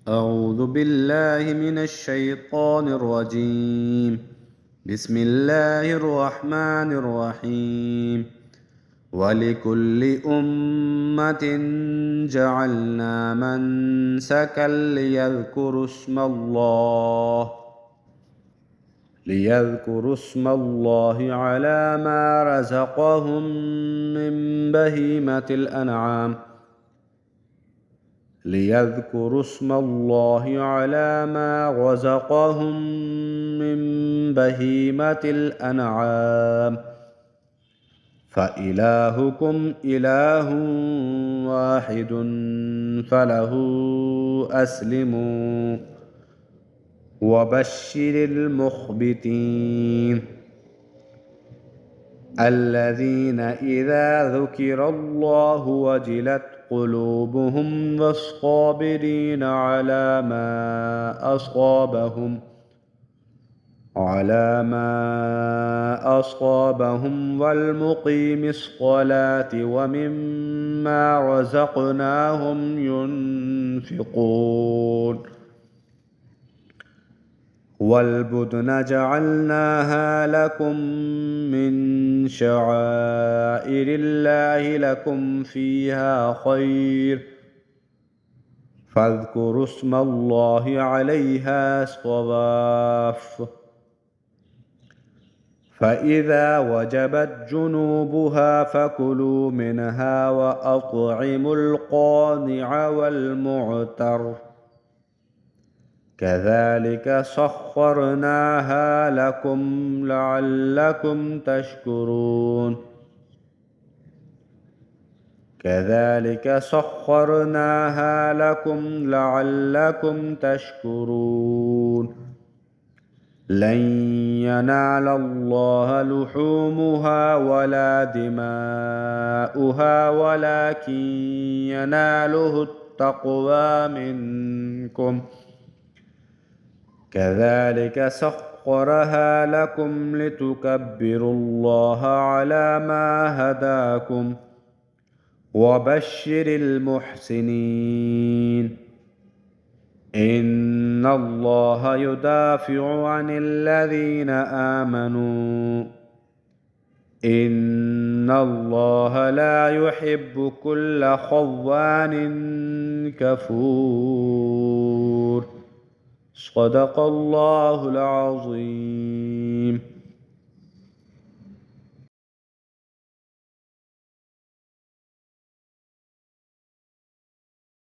أعوذ بالله من الشيطان الرجيم. بسم الله الرحمن الرحيم. ولكل أمة جعلنا منسكا ليذكروا اسم الله على ما رزقهم من بهيمة الأنعام ليذكروا اسم الله على ما رزقهم من بهيمة الأنعام فإلهكم إله واحد فله أسلموا وبشر المخبتين الذين إذا ذكر الله وجلت قلوبهم والصابرين على ما أصابهم والمقيم الصلاة ومما رزقناهم ينفقون والبدن جعلناها لكم من شعائر الله لكم فيها خير فاذكروا اسم الله عليها صواف فإذا وجبت جنوبها فكلوا منها وأطعموا القانع والمعتر كذلك سخرناها لكم لعلكم تشكرون لن ينال الله لحومها ولا دماؤها ولكن يناله التقوى منكم كذلك سخرها لكم لتكبروا الله على ما هداكم وبشر المحسنين إن الله يدافع عن الذين آمنوا إن الله لا يحب كل خوان كفور صدق الله العظيم.